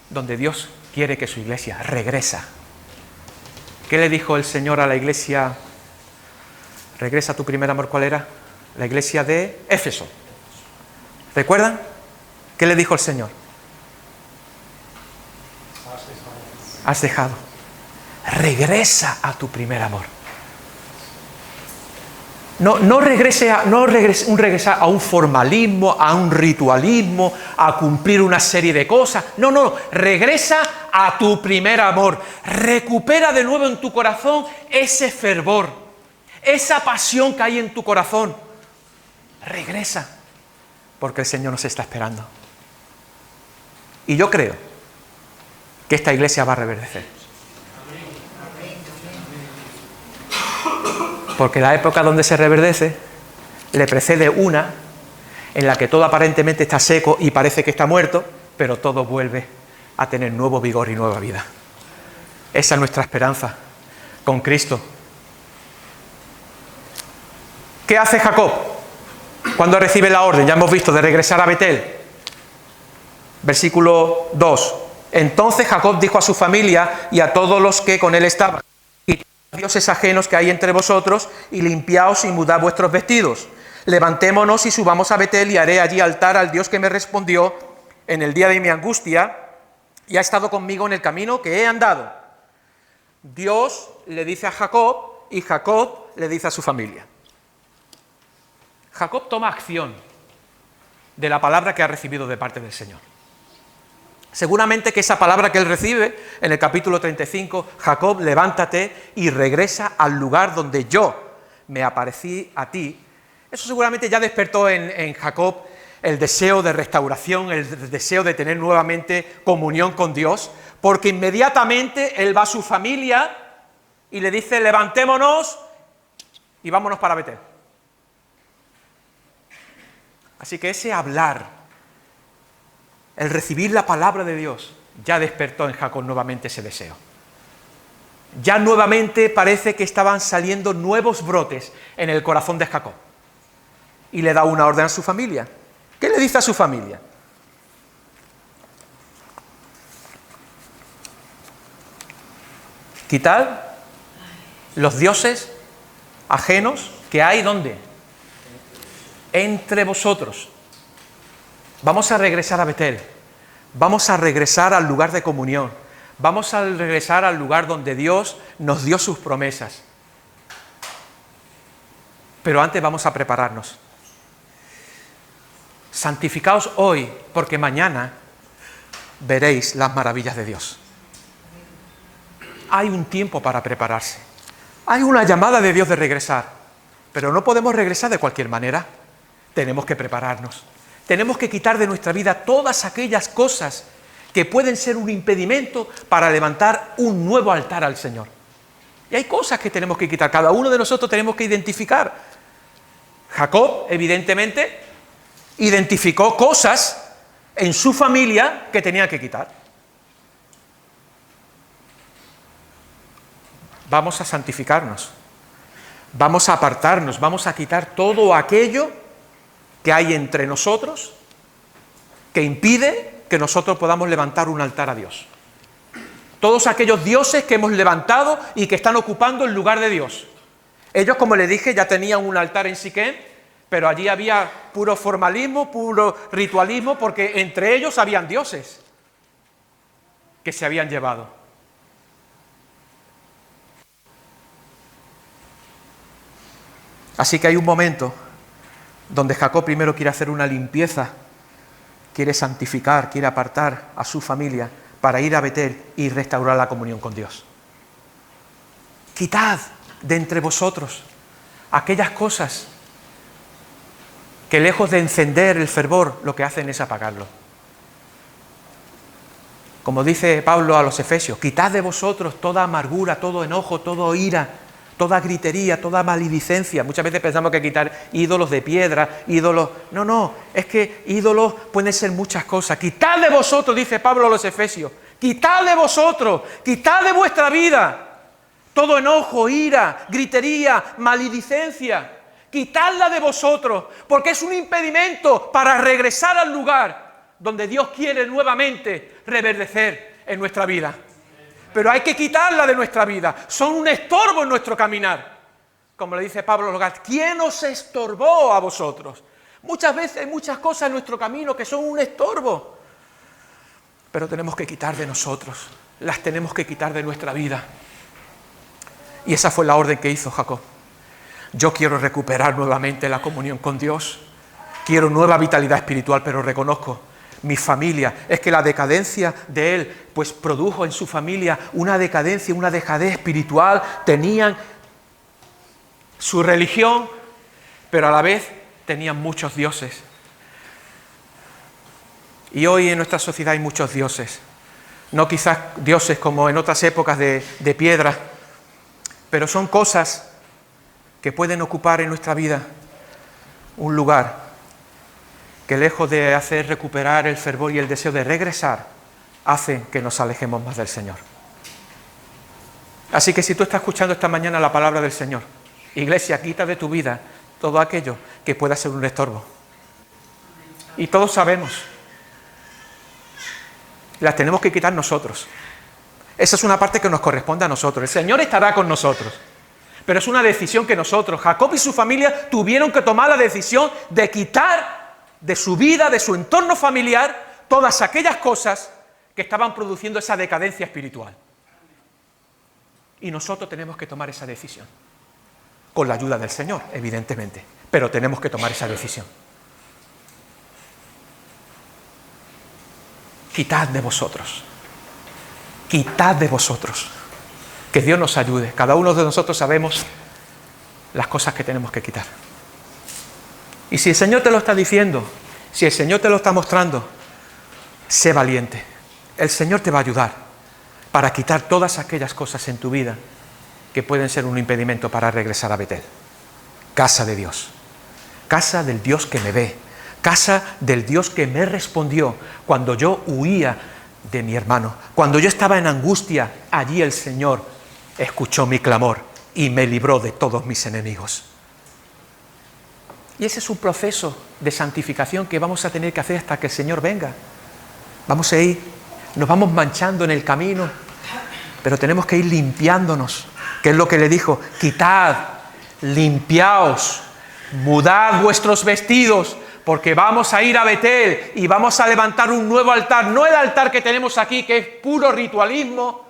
Speaker 1: donde Dios quiere que su iglesia regresa. ¿Qué le dijo el Señor a la iglesia? Regresa a tu primer amor, ¿cuál era? La iglesia de Éfeso. ¿Recuerdan? ¿Qué le dijo el Señor? Has dejado. Regresa a tu primer amor. No regresar a un formalismo, a un ritualismo, a cumplir una serie de cosas. No, regresa a tu primer amor. Recupera de nuevo en tu corazón ese fervor, esa pasión que hay en tu corazón. Regresa, porque el Señor nos está esperando. Y yo creo que esta iglesia va a reverdecer. Porque la época donde se reverdece le precede una en la que todo aparentemente está seco y parece que está muerto, pero todo vuelve a tener nuevo vigor y nueva vida. Esa es nuestra esperanza con Cristo. ¿Qué hace Jacob cuando recibe la orden? Ya hemos visto, de regresar a Betel. Versículo 2. Entonces Jacob dijo a su familia y a todos los que con él estaban: dioses ajenos que hay entre vosotros, y limpiaos y mudad vuestros vestidos. Levantémonos y subamos a Betel, y haré allí altar al Dios que me respondió en el día de mi angustia, y ha estado conmigo en el camino que he andado. Dios le dice a Jacob, y Jacob le dice a su familia. Jacob toma acción de la palabra que ha recibido de parte del Señor. Seguramente que esa palabra que él recibe en el capítulo 35, Jacob, levántate y regresa al lugar donde yo me aparecí a ti, Eso seguramente ya despertó en Jacob el deseo de restauración, el deseo de tener nuevamente comunión con Dios, porque inmediatamente él va a su familia y le dice: levantémonos y vámonos para Betel. Así que ese hablar, el recibir la palabra de Dios, ya despertó en Jacob nuevamente ese deseo. Ya nuevamente parece que estaban saliendo nuevos brotes en el corazón de Jacob. Y le da una orden a su familia. ¿Qué le dice a su familia? Quitad los dioses ajenos que hay, ¿dónde? Entre vosotros. Vamos a regresar a Betel. Vamos a regresar al lugar de comunión. Vamos a regresar al lugar donde Dios nos dio sus promesas. Pero antes vamos a prepararnos. Santificaos hoy, porque mañana veréis las maravillas de Dios. Hay un tiempo para prepararse. Hay una llamada de Dios de regresar, pero no podemos regresar de cualquier manera. Tenemos que prepararnos. Tenemos que quitar de nuestra vida todas aquellas cosas que pueden ser un impedimento para levantar un nuevo altar al Señor. Y hay cosas que tenemos que quitar. Cada uno de nosotros tenemos que identificar. Jacob, evidentemente, identificó cosas en su familia que tenía que quitar. Vamos a santificarnos, vamos a apartarnos, vamos a quitar todo aquello que hay entre nosotros que impide que nosotros podamos levantar un altar a Dios. Todos aquellos dioses que hemos levantado y que están ocupando el lugar de Dios. Ellos, como les dije, ya tenían un altar en Siquem, pero allí había puro formalismo, puro ritualismo, porque entre ellos habían dioses que se habían llevado. Así que hay un momento donde Jacob primero quiere hacer una limpieza, quiere santificar, quiere apartar a su familia para ir a Betel y restaurar la comunión con Dios. Quitad de entre vosotros aquellas cosas que lejos de encender el fervor, lo que hacen es apagarlo. Como dice Pablo a los Efesios: quitad de vosotros toda amargura, todo enojo, toda ira, toda gritería, toda maledicencia. Muchas veces pensamos que quitar ídolos de piedra, ídolos... No, es que ídolos pueden ser muchas cosas. Quitad de vosotros, dice Pablo a los Efesios, quitad de vosotros, quitad de vuestra vida todo enojo, ira, gritería, maledicencia. Quitadla de vosotros, porque es un impedimento para regresar al lugar donde Dios quiere nuevamente reverdecer en nuestra vida. Pero hay que quitarla de nuestra vida. Son un estorbo en nuestro caminar. Como le dice Pablo a los Gálatas: ¿quién os estorbó a vosotros? Muchas veces hay muchas cosas en nuestro camino que son un estorbo. Pero tenemos que quitar de nosotros. Las tenemos que quitar de nuestra vida. Y esa fue la orden que hizo Jacob. Yo quiero recuperar nuevamente la comunión con Dios. Quiero nueva vitalidad espiritual, pero reconozco mi familia, es que la decadencia de él, pues produjo en su familia una decadencia, una dejadez espiritual. Tenían su religión, pero a la vez tenían muchos dioses. Y hoy en nuestra sociedad hay muchos dioses. No quizás dioses como en otras épocas de piedra, pero son cosas que pueden ocupar en nuestra vida un lugar que, lejos de hacer recuperar el fervor y el deseo de regresar, hacen que nos alejemos más del Señor. Así que si tú estás escuchando esta mañana la palabra del Señor, iglesia, quita de tu vida todo aquello que pueda ser un estorbo. Y todos sabemos, las tenemos que quitar nosotros. Esa es una parte que nos corresponde a nosotros. El Señor estará con nosotros, pero es una decisión que nosotros, Jacob y su familia, tuvieron que tomar la decisión de quitar de su vida, de su entorno familiar, todas aquellas cosas que estaban produciendo esa decadencia espiritual. Y nosotros tenemos que tomar esa decisión, con la ayuda del Señor, evidentemente, pero tenemos que tomar esa decisión. Quitad de vosotros, que Dios nos ayude. Cada uno de nosotros sabemos las cosas que tenemos que quitar. Y si el Señor te lo está diciendo, si el Señor te lo está mostrando, sé valiente. El Señor te va a ayudar para quitar todas aquellas cosas en tu vida que pueden ser un impedimento para regresar a Betel. Casa de Dios, casa del Dios que me ve, casa del Dios que me respondió cuando yo huía de mi hermano. Cuando yo estaba en angustia, allí el Señor escuchó mi clamor y me libró de todos mis enemigos. Y ese es un proceso de santificación que vamos a tener que hacer hasta que el Señor venga. Vamos a ir, nos vamos manchando en el camino, pero tenemos que ir limpiándonos, que es lo que le dijo: quitad, limpiaos, mudad vuestros vestidos, porque vamos a ir a Betel y vamos a levantar un nuevo altar, no el altar que tenemos aquí, que es puro ritualismo,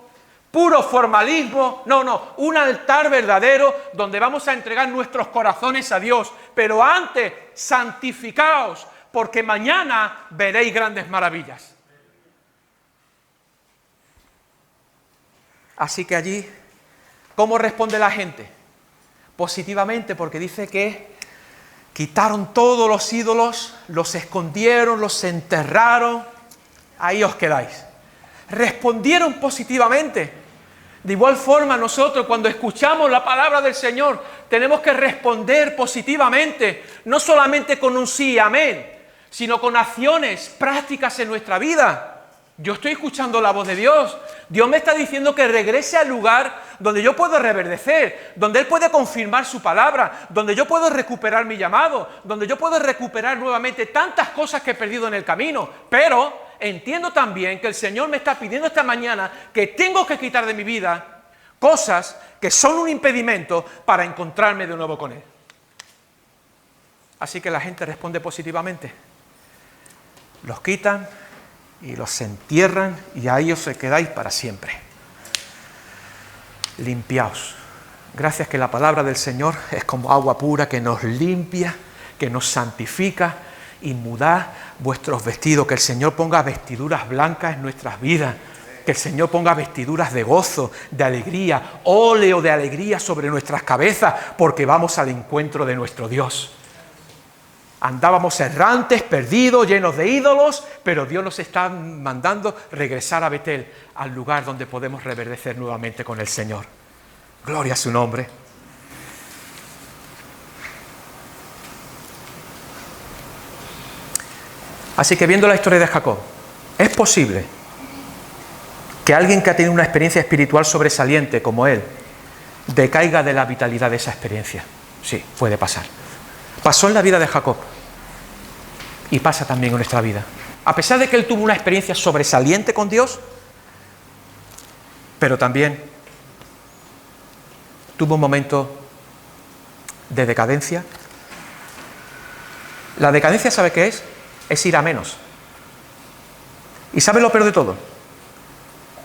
Speaker 1: puro formalismo, no, un altar verdadero donde vamos a entregar nuestros corazones a Dios. Pero antes, santificaos, porque mañana veréis grandes maravillas. Así que allí, ¿cómo responde la gente? Positivamente, porque dice que quitaron todos los ídolos, los escondieron, los enterraron, ahí os quedáis. Respondieron positivamente. De igual forma, nosotros cuando escuchamos la palabra del Señor tenemos que responder positivamente, no solamente con un sí, amén, sino con acciones prácticas en nuestra vida. Yo estoy escuchando la voz de Dios. Dios me está diciendo que regrese al lugar donde yo puedo reverdecer, donde Él puede confirmar su palabra, donde yo puedo recuperar mi llamado, donde yo puedo recuperar nuevamente tantas cosas que he perdido en el camino. Pero entiendo también que el Señor me está pidiendo esta mañana que tengo que quitar de mi vida cosas que son un impedimento para encontrarme de nuevo con Él. Así que la gente responde positivamente. Los quitan y los entierran y ahí os quedáis para siempre. Limpiaos. Gracias que la palabra del Señor es como agua pura que nos limpia, que nos santifica. Y mudad vuestros vestidos, que el Señor ponga vestiduras blancas en nuestras vidas, que el Señor ponga vestiduras de gozo, de alegría, óleo de alegría sobre nuestras cabezas, porque vamos al encuentro de nuestro Dios. Andábamos errantes, perdidos, llenos de ídolos, pero Dios nos está mandando regresar a Betel, al lugar donde podemos reverdecer nuevamente con el Señor. Gloria a su nombre. Así que viendo la historia de Jacob, es posible que alguien que ha tenido una experiencia espiritual sobresaliente como él, decaiga de la vitalidad de esa experiencia. Sí, puede pasar. Pasó en la vida de Jacob y pasa también en nuestra vida. A pesar de que él tuvo una experiencia sobresaliente con Dios, pero también tuvo un momento de decadencia. La decadencia, ¿sabe qué es? Es ir a menos. ¿Y sabe lo peor de todo?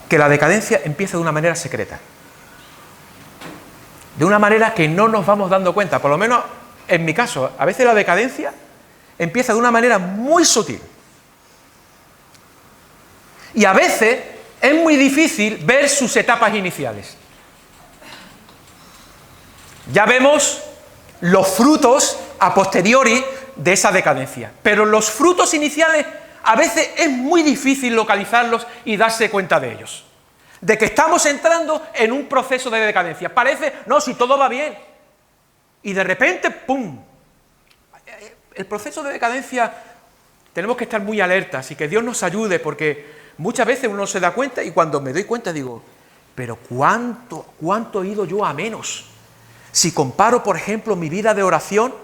Speaker 1: Que la decadencia empieza de una manera secreta. De una manera que no nos vamos dando cuenta. Por lo menos en mi caso, a veces la decadencia empieza de una manera muy sutil. Y a veces es muy difícil ver sus etapas iniciales. Ya vemos los frutos a posteriori de esa decadencia. Pero los frutos iniciales a veces es muy difícil localizarlos y darse cuenta de ellos. De que estamos entrando en un proceso de decadencia. Parece, no, si todo va bien. Y de repente, ¡pum! El proceso de decadencia tenemos que estar muy alertas y que Dios nos ayude, porque muchas veces uno se da cuenta y cuando me doy cuenta digo, pero ¿cuánto he ido yo a menos? Si comparo, por ejemplo, mi vida de oración,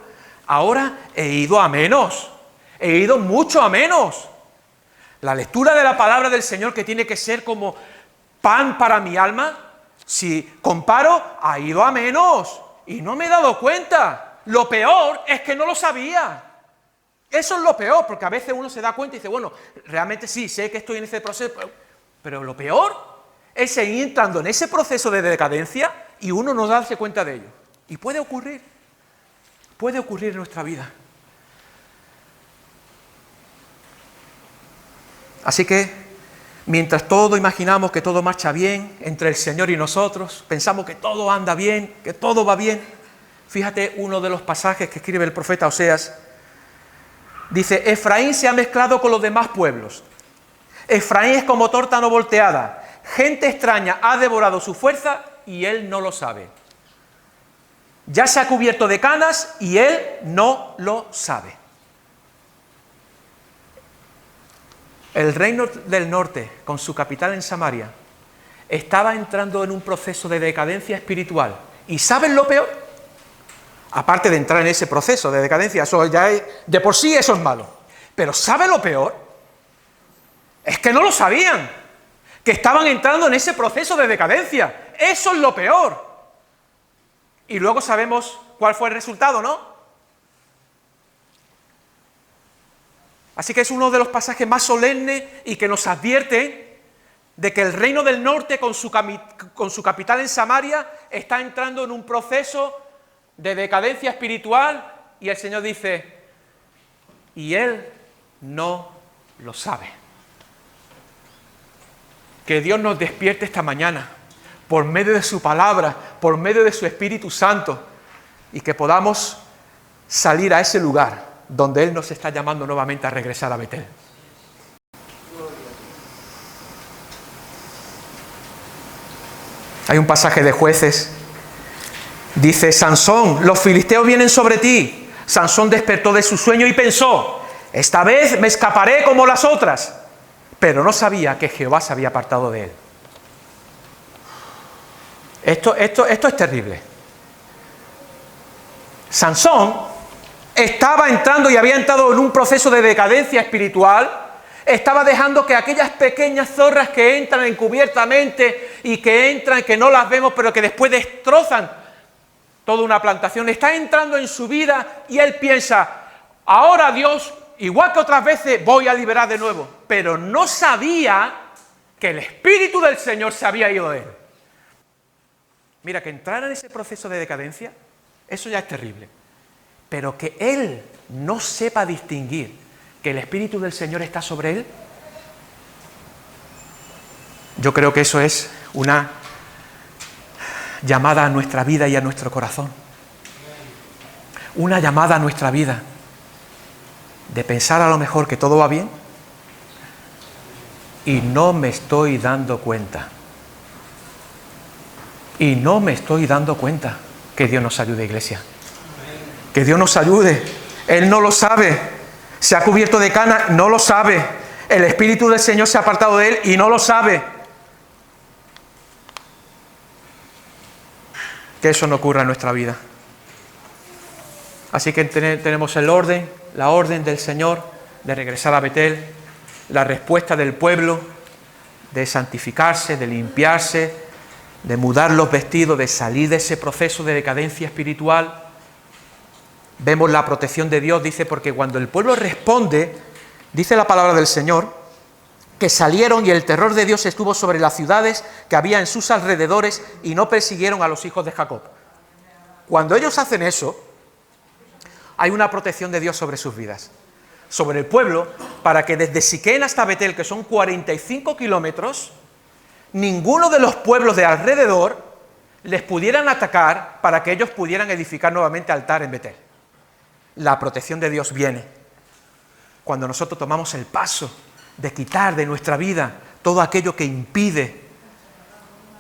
Speaker 1: ahora he ido a menos, he ido mucho a menos. La lectura de la palabra del Señor, que tiene que ser como pan para mi alma, si comparo, ha ido a menos y no me he dado cuenta. Lo peor es que no lo sabía. Eso es lo peor, porque a veces uno se da cuenta y dice, bueno, realmente sí, sé que estoy en ese proceso, pero lo peor es seguir entrando en ese proceso de decadencia y uno no darse cuenta de ello. Y puede ocurrir en nuestra vida. Así que, mientras todo imaginamos que todo marcha bien entre el Señor y nosotros, pensamos que todo anda bien, que todo va bien, fíjate uno de los pasajes que escribe el profeta Oseas, Dice, Efraín se ha mezclado con los demás pueblos. Efraín es como torta no volteada. Gente extraña ha devorado su fuerza y él no lo sabe. Ya se ha cubierto de canas y él no lo sabe. El reino del norte, con su capital en Samaria, estaba entrando en un proceso de decadencia espiritual. ¿Y saben lo peor? Aparte de entrar en ese proceso de decadencia, eso ya es, de por sí eso es malo. Pero ¿saben lo peor? Es que no lo sabían, que estaban entrando en ese proceso de decadencia. Eso es lo peor. Y luego sabemos cuál fue el resultado, ¿no? Así que es uno de los pasajes más solemnes y que nos advierte de que el reino del norte, con su capital en Samaria, está entrando en un proceso de decadencia espiritual, y el Señor dice, y él no lo sabe. Que Dios nos despierte esta mañana, por medio de su palabra, por medio de su Espíritu Santo, y que podamos salir a ese lugar donde Él nos está llamando nuevamente a regresar a Betel. Hay un pasaje de Jueces, dice, Sansón, los filisteos vienen sobre ti. Sansón despertó de su sueño y pensó, esta vez me escaparé como las otras, pero no sabía que Jehová se había apartado de él. Esto es terrible. Sansón estaba entrando y había entrado en un proceso de decadencia espiritual. Estaba dejando que aquellas pequeñas zorras que entran encubiertamente y que entran, que no las vemos, pero que después destrozan toda una plantación, está entrando en su vida y él piensa, ahora Dios, igual que otras veces, voy a liberar de nuevo. Pero no sabía que el Espíritu del Señor se había ido de él. Mira, que entrar en ese proceso de decadencia, eso ya es terrible. Pero que él no sepa distinguir que el Espíritu del Señor está sobre él, yo creo que eso es una llamada a nuestra vida y a nuestro corazón. Una llamada a nuestra vida de pensar a lo mejor que todo va bien y no me estoy dando cuenta. Y no me estoy dando cuenta. Que Dios nos ayude, iglesia. Que Dios nos ayude. Él no lo sabe. Se ha cubierto de canas, no lo sabe. El Espíritu del Señor se ha apartado de él y no lo sabe. Que eso no ocurra en nuestra vida. Así que tenemos la orden del Señor de regresar a Betel, la respuesta del pueblo de santificarse, de limpiarse, de mudar los vestidos, de salir de ese proceso de decadencia espiritual. Vemos la protección de Dios, dice, porque cuando el pueblo responde, dice la palabra del Señor, que salieron y el terror de Dios estuvo sobre las ciudades que había en sus alrededores y no persiguieron a los hijos de Jacob. Cuando ellos hacen eso, hay una protección de Dios sobre sus vidas, sobre el pueblo, para que desde Siquén hasta Betel, que son 45 kilómetros, ninguno de los pueblos de alrededor les pudieran atacar para que ellos pudieran edificar nuevamente altar en Betel. La protección de Dios viene cuando nosotros tomamos el paso de quitar de nuestra vida todo aquello que impide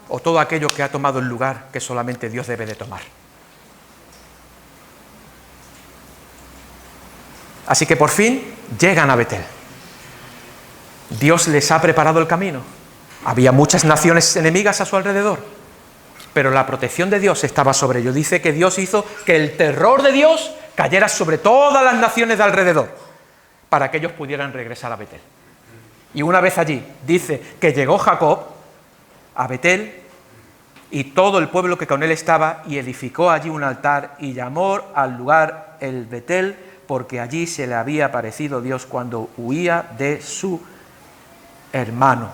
Speaker 1: o todo aquello que ha tomado el lugar que solamente Dios debe de tomar. Así que por fin llegan a Betel. Dios les ha preparado el camino. Había muchas naciones enemigas a su alrededor, pero la protección de Dios estaba sobre ellos. Dice que Dios hizo que el terror de Dios cayera sobre todas las naciones de alrededor, para que ellos pudieran regresar a Betel. Y una vez allí, dice que llegó Jacob a Betel y todo el pueblo que con él estaba, y edificó allí un altar y llamó al lugar el Betel, porque allí se le había aparecido Dios cuando huía de su hermano.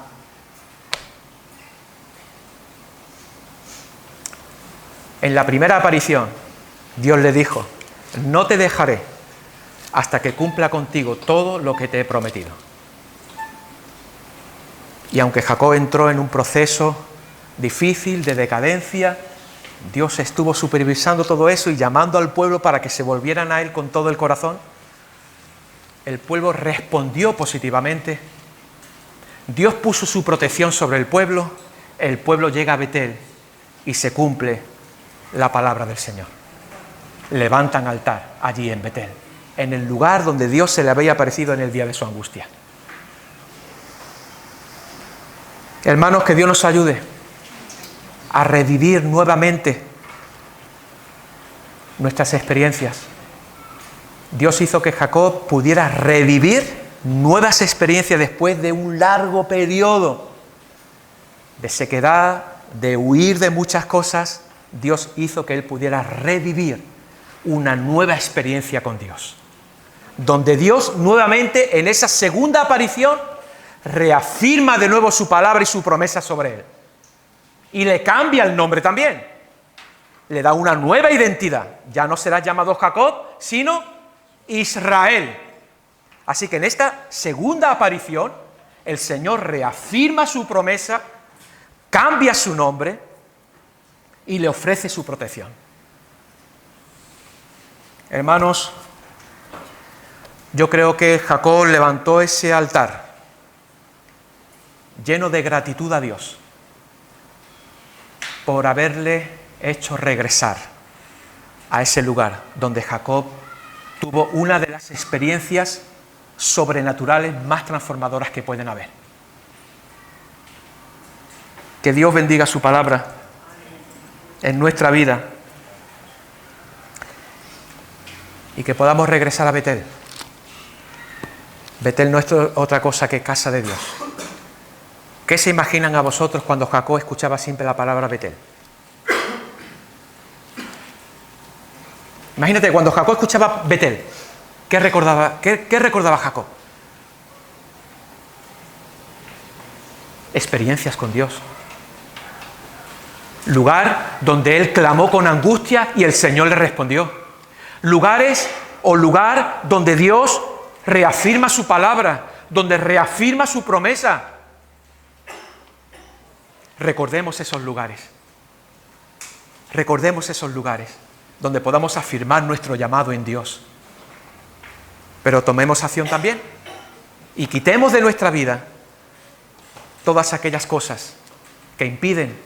Speaker 1: En la primera aparición, Dios le dijo, no te dejaré hasta que cumpla contigo todo lo que te he prometido. Y aunque Jacob entró en un proceso difícil de decadencia, Dios estuvo supervisando todo eso y llamando al pueblo para que se volvieran a él con todo el corazón. el pueblo respondió positivamente, Dios puso su protección sobre el pueblo llega a Betel y se cumple la palabra del Señor. Levantan altar allí en Betel, en el lugar donde Dios se le había aparecido en el día de su angustia. Hermanos, que Dios nos ayude a revivir nuevamente nuestras experiencias. Dios hizo que Jacob pudiera revivir nuevas experiencias después de un largo periodo de sequedad, de huir de muchas cosas. Dios hizo que él pudiera revivir una nueva experiencia con Dios, donde Dios nuevamente en esa segunda aparición reafirma de nuevo su palabra y su promesa sobre él. Y le cambia el nombre también. Le da una nueva identidad. Ya no será llamado Jacob, sino Israel. Así que en esta segunda aparición, el Señor reafirma su promesa, cambia su nombre y le ofrece su protección. Hermanos, yo creo que Jacob levantó ese altar lleno de gratitud a Dios por haberle hecho regresar a ese lugar donde Jacob tuvo una de las experiencias sobrenaturales más transformadoras que pueden haber. Que Dios bendiga su palabra en nuestra vida y que podamos regresar a Betel. Betel no es otra cosa que casa de Dios. ¿Qué se imaginan a vosotros cuando Jacob escuchaba siempre la palabra Betel? Imagínate, cuando Jacob escuchaba Betel, ¿qué recordaba Jacob? Experiencias con Dios. Lugar donde él clamó con angustia y el Señor le respondió. Lugar donde Dios reafirma su palabra, donde reafirma su promesa. Recordemos esos lugares. Recordemos esos lugares donde podamos afirmar nuestro llamado en Dios. Pero tomemos acción también y quitemos de nuestra vida todas aquellas cosas que impiden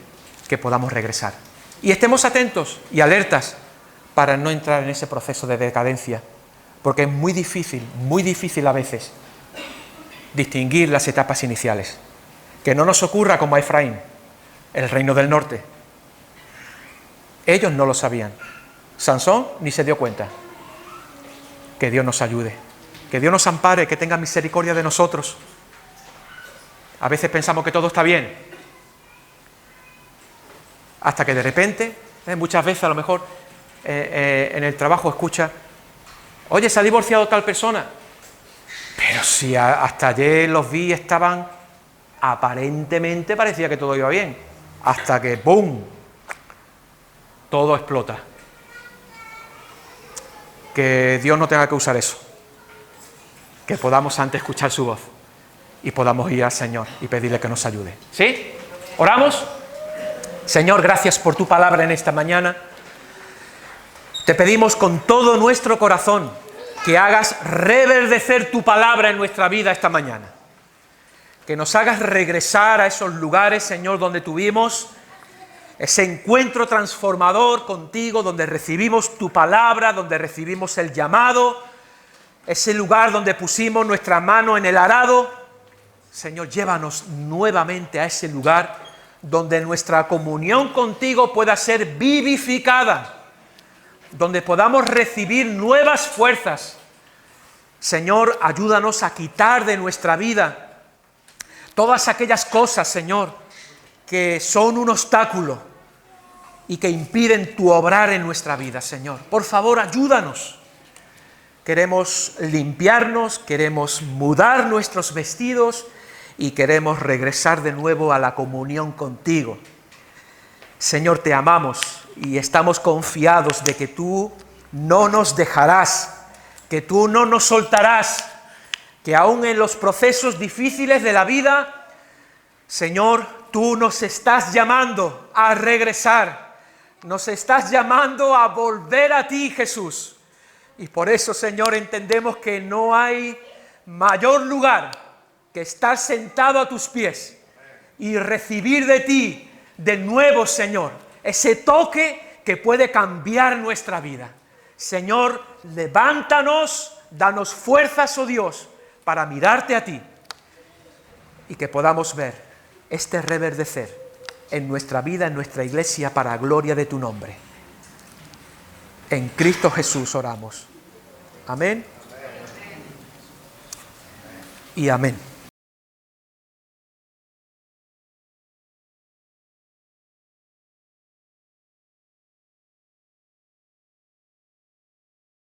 Speaker 1: que podamos regresar. Y estemos atentos y alertas para no entrar en ese proceso de decadencia, porque es muy difícil a veces distinguir las etapas iniciales. Que no nos ocurra como a Efraín, el reino del norte. Ellos no lo sabían. Sansón ni se dio cuenta. Que Dios nos ayude, que Dios nos ampare, que tenga misericordia de nosotros. A veces pensamos que todo está bien, hasta que de repente, muchas veces a lo mejor en el trabajo escucha: oye, se ha divorciado tal persona. Pero si hasta ayer los vi, estaban, aparentemente parecía que todo iba bien, hasta que ¡pum!, todo explota. Que Dios no tenga que usar eso, que podamos antes escuchar su voz y podamos ir al Señor y pedirle que nos ayude. ¿Sí? ¿Oramos? Señor, gracias por tu palabra en esta mañana. Te pedimos con todo nuestro corazón que hagas reverdecer tu palabra en nuestra vida esta mañana. Que nos hagas regresar a esos lugares, Señor, donde tuvimos ese encuentro transformador contigo, donde recibimos tu palabra, donde recibimos el llamado, ese lugar donde pusimos nuestra mano en el arado. Señor, llévanos nuevamente a ese lugar donde nuestra comunión contigo pueda ser vivificada, donde podamos recibir nuevas fuerzas. Señor, ayúdanos a quitar de nuestra vida todas aquellas cosas, Señor, que son un obstáculo y que impiden tu obrar en nuestra vida, Señor. Por favor, ayúdanos. Queremos limpiarnos, queremos mudar nuestros vestidos y queremos regresar de nuevo a la comunión contigo. Señor, te amamos y estamos confiados de que tú no nos dejarás, que tú no nos soltarás, que aún en los procesos difíciles de la vida, Señor, tú nos estás llamando a regresar, nos estás llamando a volver a ti, Jesús. Y por eso, Señor, entendemos que no hay mayor lugar que estar sentado a tus pies y recibir de ti de nuevo, Señor, ese toque que puede cambiar nuestra vida. Señor, levántanos, danos fuerzas, oh Dios, para mirarte a ti y que podamos ver este reverdecer en nuestra vida, en nuestra iglesia, para gloria de tu nombre. En Cristo Jesús oramos. Amén. Y amén.